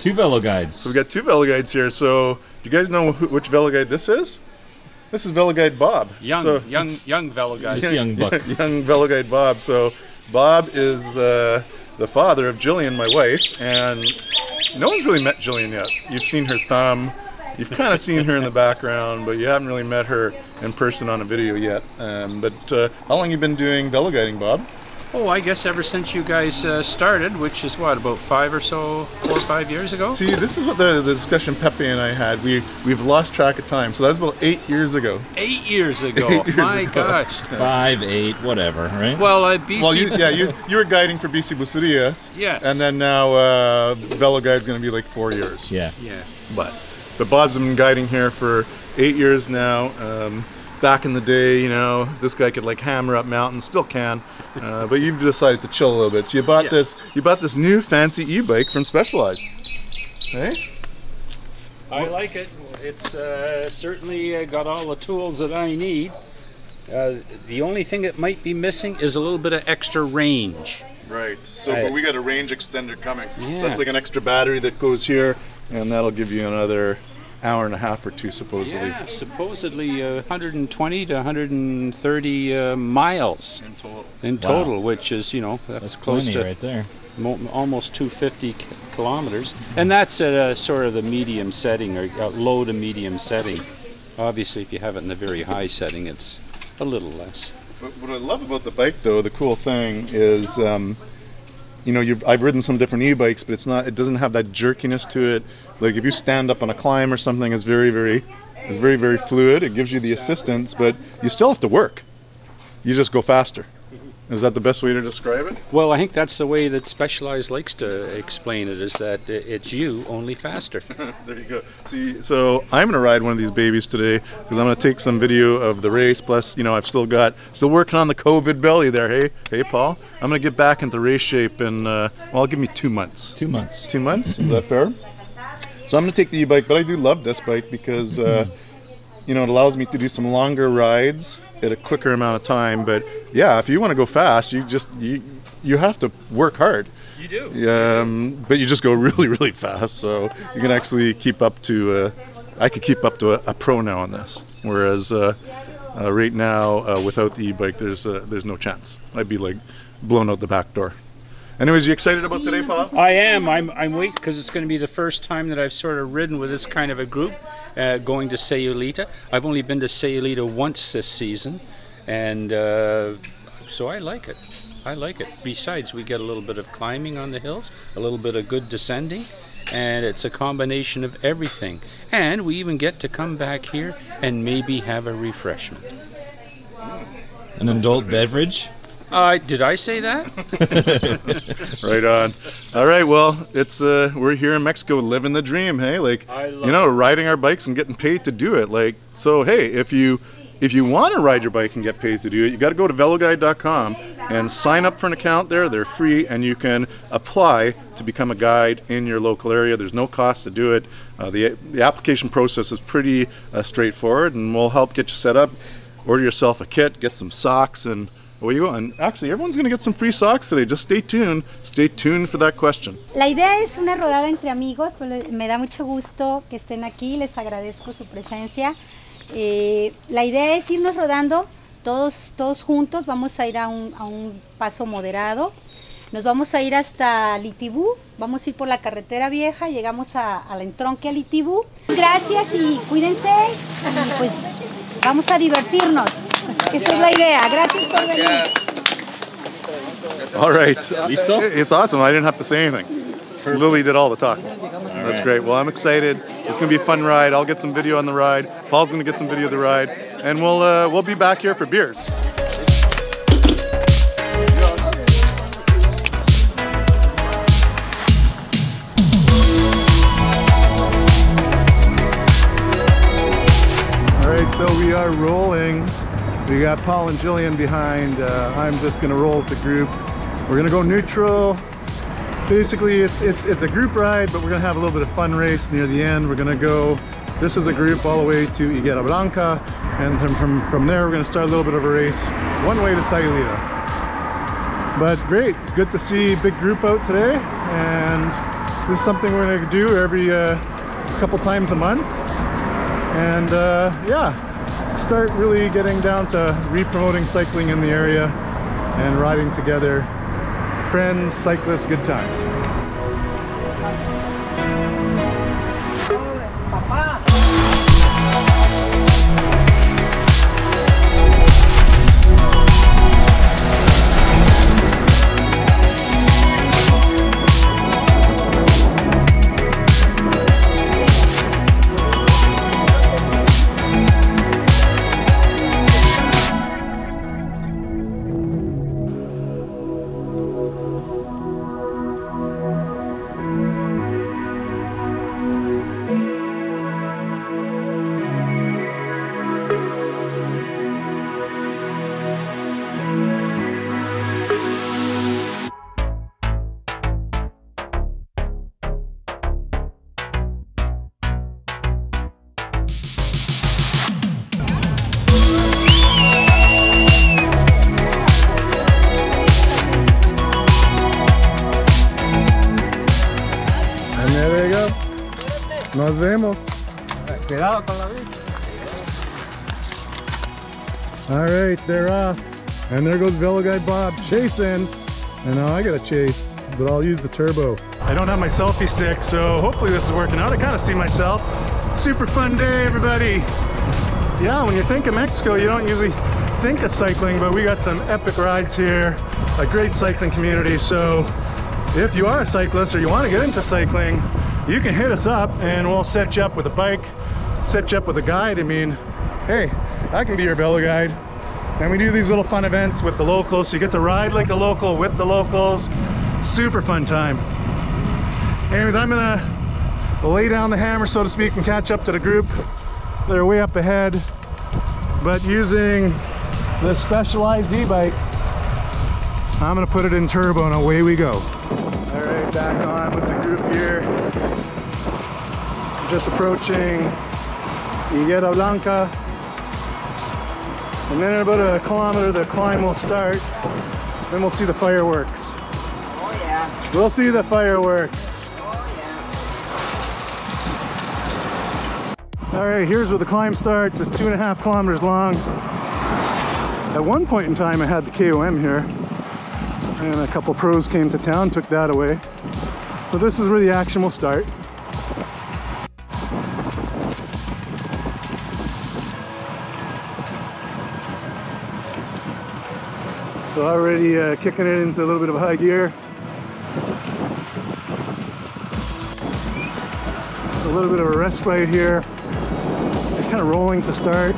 Two VeloGuides. So we got two VeloGuides here. So do you guys know which VeloGuide this is? This is VeloGuide Bob. Young VeloGuide. This young buck. Young VeloGuide Bob. So Bob is the father of Jillian, my wife, and no one's really met Jillian yet. You've seen her thumb. You've kind of seen her in the background, but you haven't really met her in person on a video yet. But how long have you been doing VeloGuiding, Bob? Oh, I guess ever since you guys started, which is what, about 4 or 5 years ago? See, this is what the discussion Pepe and I had. We've lost track of time. So that was about 8 years ago. 8 years ago. 8 years My ago. gosh. 5, 8, whatever, right? Well, BC. Well, you were guiding for Bici Bucerias. Yes. And then now VeloGuide's going to be like 4 years. Yeah. Yeah. But Bob's been guiding here for 8 years now. Back in the day, you know, this guy could like hammer up mountains, still can, but you've decided to chill a little bit. So you bought this new fancy e-bike from Specialized. Hey? I like it. It's certainly got all the tools that I need. The only thing that might be missing is a little bit of extra range. Right. So, but we got a range extender coming. Yeah. So that's like an extra battery that goes here, and that'll give you another hour and a half or two, supposedly. Yeah, supposedly 120 to 130 miles in total, Wow. which is, you know, that's close to right there. Almost 250 kilometers, and that's at a sort of the medium setting or low to medium setting. Obviously, if you have it in the very high setting, it's a little less. What I love about the bike, though, the cool thing is, you know, I've ridden some different e-bikes, but it doesn't have that jerkiness to it. Like if you stand up on a climb or something, it's very, very fluid. It gives you the assistance, but you still have to work. You just go faster. Is that the best way to describe it? Well, I think that's the way that Specialized likes to explain it, is that it's you, only faster. There you go. See, so I'm going to ride one of these babies today because I'm going to take some video of the race. Plus, you know, I've still working on the COVID belly there. Hey, Paul. I'm going to get back into race shape in, well, give me 2 months. 2 months. 2 months? Is that fair? So I'm going to take the e-bike, but I do love this bike because, you know, it allows me to do some longer rides at a quicker amount of time. But yeah, if you want to go fast, you have to work hard. You do. But you just go really, really fast. So you can actually keep up to, I could keep up to a pro now on this. Whereas right now, without the e-bike, there's no chance. I'd be like blown out the back door. Anyways, you excited about today, Paul? I am. I'm waiting because it's going to be the first time that I've sort of ridden with this kind of a group, going to Sayulita. I've only been to Sayulita once this season, and so I like it. I like it. Besides, we get a little bit of climbing on the hills, a little bit of good descending, and it's a combination of everything. And we even get to come back here and maybe have a refreshment. An adult beverage? Did I say that? Right on. All right, well, it's we're here in Mexico living the dream, hey? Like, you know, riding our bikes and getting paid to do it. Like, so hey, if you want to ride your bike and get paid to do it, you got to go to veloguide.com and sign up for an account there. They're free, and you can apply to become a guide in your local area. There's no cost to do it. The application process is pretty straightforward, and we'll help get you set up. Order yourself a kit, get some socks, and away you go. And actually, everyone's going to get some free socks today. Just stay tuned. Stay tuned for that question. La idea es una rodada entre amigos, pero me da mucho gusto que estén aquí. Les agradezco su presencia. La idea es irnos rodando todos juntos. Vamos a ir a un paso moderado. Nos vamos a ir hasta Litibú. Vamos a ir por la carretera vieja. Llegamos al entronque a Litibú. Gracias y cuídense. Y pues vamos a divertirnos. Esa es la idea. Gracias por venir. All right. Listo? It's awesome. I didn't have to say anything. Lily did all the talking. That's great. Well, I'm excited. It's going to be a fun ride. I'll get some video on the ride. Paul's going to get some video of the ride. And we'll be back here for beers. All right, so we are rolling. We got Paul and Jillian behind. I'm just going to roll with the group. We're going to go neutral. Basically, it's a group ride, but we're going to have a little bit of fun race near the end. We're going to go, this is a group, all the way to Higuera Blanca, and from there we're going to start a little bit of a race, one way to Sayulita. But great, it's good to see a big group out today, and this is something we're going to do every couple times a month. And yeah, start really getting down to re-promoting cycling in the area and riding together. Friends, cyclists, good times. Nos vemos. Cuidado con la bici. All right, they're off. And there goes VeloGuide Bob chasing. And now I gotta chase, but I'll use the turbo. I don't have my selfie stick, so hopefully this is working out. I kind of see myself. Super fun day, everybody. Yeah, when you think of Mexico, you don't usually think of cycling, but we got some epic rides here, a great cycling community. So if you are a cyclist or you want to get into cycling, you can hit us up and we'll set you up with a bike, set you up with a guide. I mean, hey, I can be your Velo guide. And we do these little fun events with the locals, so you get to ride like a local with the locals. Super fun time. Anyways, I'm gonna lay down the hammer, so to speak, and catch up to the group that are way up ahead. But using the Specialized e-bike, I'm gonna put it in turbo and away we go. All right, back on with the group here. Just approaching Higuera Blanca. And then in about a kilometer, the climb will start. Then we'll see the fireworks. Oh yeah. We'll see the fireworks. Oh yeah. All right, here's where the climb starts. It's 2.5 kilometers long. At one point in time, I had the KOM here, and a couple pros came to town, took that away. But this is where the action will start. So already kicking it into a little bit of high gear. A little bit of a respite here. It's kind of rolling to start.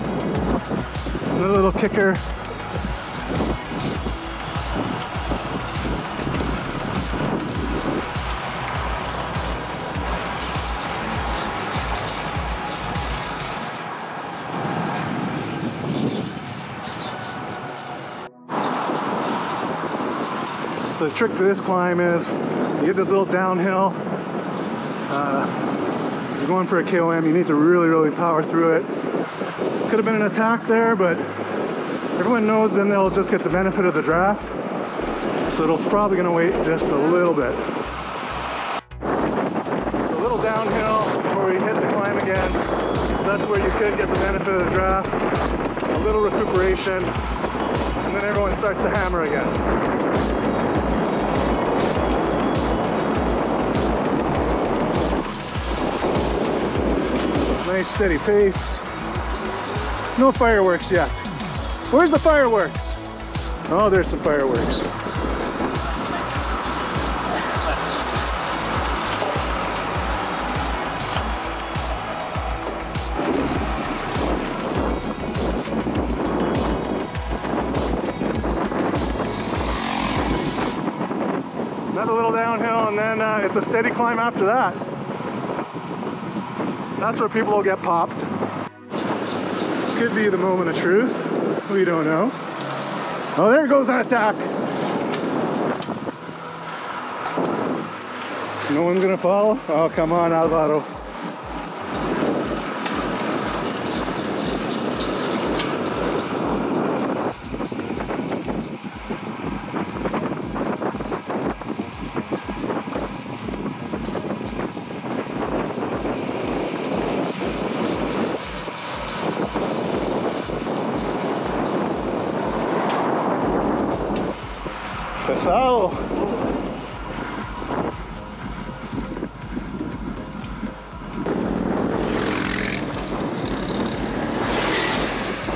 Another little kicker. So the trick to this climb is you get this little downhill. You're going for a KOM, you need to really power through it. Could have been an attack there, but everyone knows then they'll just get the benefit of the draft. So it's probably going to wait just a little bit. So a little downhill before we hit the climb again. That's where you could get the benefit of the draft. A little recuperation, and then everyone starts to hammer again. Nice steady pace. No fireworks yet. Where's the fireworks? Oh, there's some fireworks. Another little downhill, and then it's a steady climb after that. That's where people will get popped. Could be the moment of truth. We don't know. Oh, there goes an attack. No one's gonna follow? Oh, come on, Alvaro. Pesado.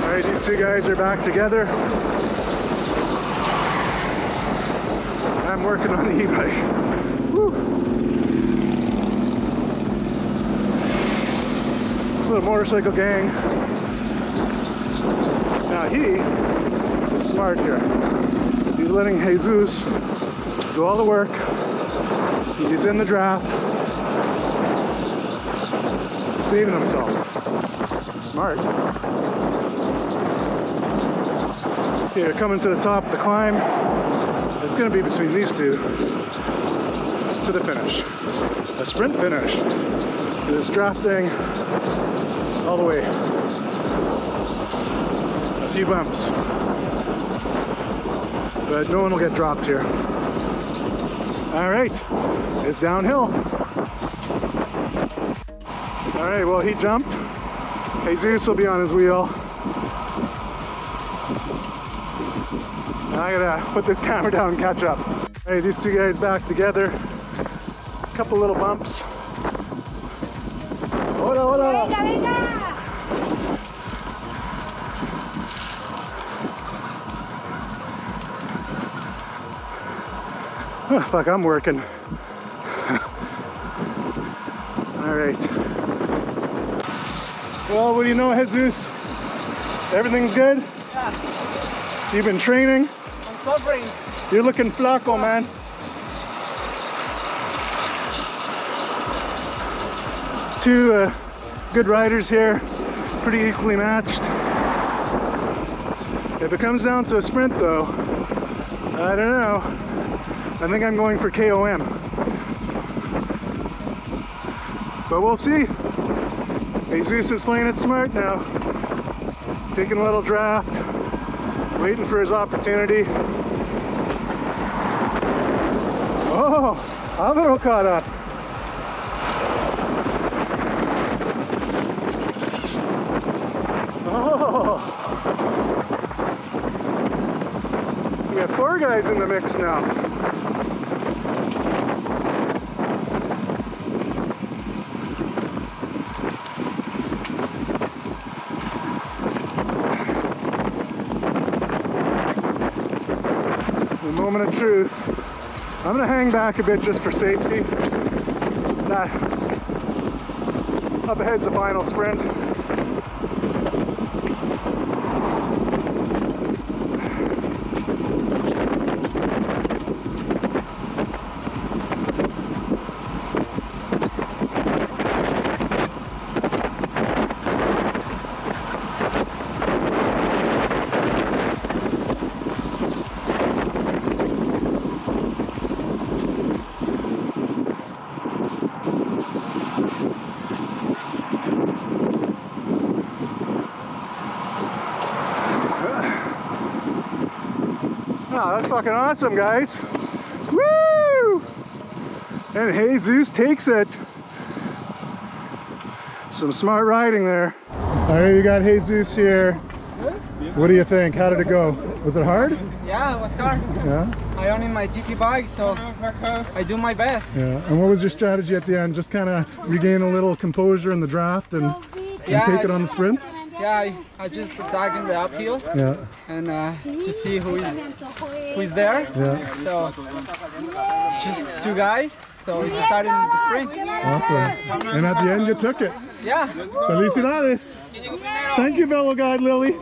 All right, these two guys are back together. I'm working on the e-bike. Woo. Little motorcycle gang. Now he is smart here. He's letting Jesus do all the work. He's in the draft, saving himself. Smart. Here, coming to the top of the climb. It's going to be between these two to the finish. A sprint finish. This drafting all the way. A few bumps. But no one will get dropped here. All right, it's downhill. All right, well, he jumped. Jesus will be on his wheel. And I gotta put this camera down and catch up. All right, these two guys back together. A couple little bumps. Hola, hola. Venga, venga. Oh, fuck, I'm working. All right. Well, what do you know, Jesus? Everything's good? Yeah, You've been training? I'm suffering. You're looking flaco, man. Two good riders here, pretty equally matched. If it comes down to a sprint though, I don't know. I think I'm going for KOM. But we'll see. Jesus is playing it smart now. Taking a little draft, waiting for his opportunity. Oh, Alvaro caught up. Oh, we got four guys in the mix now. The moment of truth. I'm gonna hang back a bit just for safety. That up ahead's the final sprint. Oh, that's fucking awesome, guys. Woo! And Jesus takes it. Some smart riding there. All right, you got Jesus here. What do you think? How did it go? Was it hard? Yeah, it was hard. Yeah? I own my GT bike, so I do my best. Yeah. And what was your strategy at the end? Just kind of regain a little composure in the draft and take it on the sprint? Yeah, I just attack in the uphill. Yeah. And to see who is there. Yeah. So just two guys. So we decided to sprint. Awesome. And at the end, you took it. Yeah. Felicidades. Thank you, VeloGuide Lily.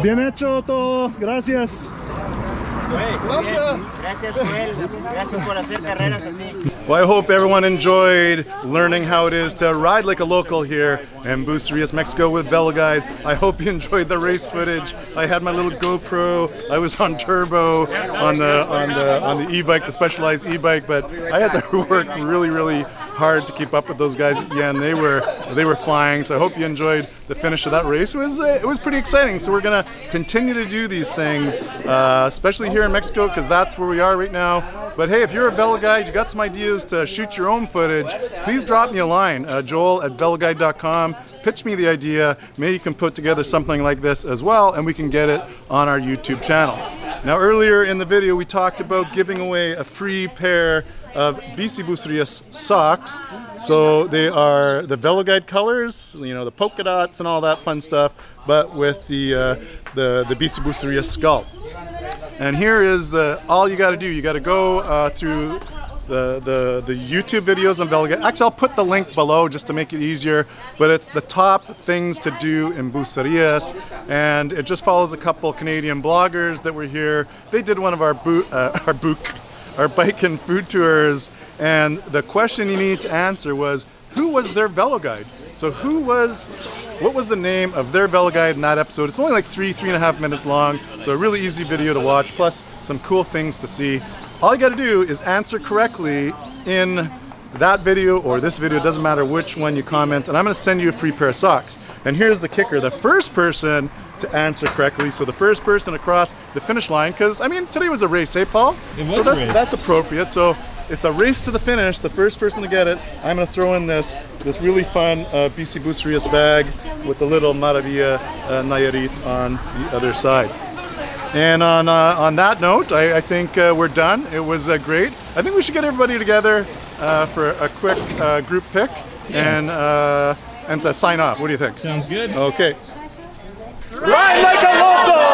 Bien hecho todo. Gracias. Gracias por él. Gracias por hacer carreras así. Well, I hope everyone enjoyed learning how it is to ride like a local here in Bucerias, Mexico with VeloGuide. I hope you enjoyed the race footage. I had my little GoPro. I was on turbo on the e-bike, the specialized e-bike, but I had to work really hard to keep up with those guys at the end. They were flying. So I hope you enjoyed the finish of that race. It was pretty exciting. So we're gonna continue to do these things, especially here in Mexico, because that's where we are right now. But hey, if you're a VeloGuide, you got some ideas to shoot your own footage, please drop me a line, Joel@veloguide.com. pitch me the idea. Maybe you can put together something like this as well, and we can get it on our YouTube channel. Now, earlier in the video, we talked about giving away a free pair of Bici Bucerias socks. So they are the VeloGuide colors, you know, the polka dots and all that fun stuff, but with the Bici Bucerias skull. And here is all you got to do. You got to go through the YouTube videos on VeloGuide. Actually, I'll put the link below just to make it easier, but it's the top things to do in Bucerias, and it just follows a couple Canadian bloggers that were here. They did one of our bike and food tours, and the question you need to answer was, who was their VeloGuide? So what was the name of their VeloGuide in that episode? It's only like 3.5 minutes long, so a really easy video to watch, plus some cool things to see. All you got to do is answer correctly in that video or this video, it doesn't matter which one you comment, and I'm going to send you a free pair of socks. And here's the kicker, the first person to answer correctly, so the first person across the finish line, because I mean today was a race, eh Paul? It was so a race. That's appropriate. So it's a race to the finish, the first person to get it. I'm going to throw in this really fun Bici Bucerias bag with the little Maravilla Nayarit on the other side. And on that note, I think we're done. It was great. I think we should get everybody together for a quick group pic and to sign off. What do you think? Sounds good. Okay. Ride like a local!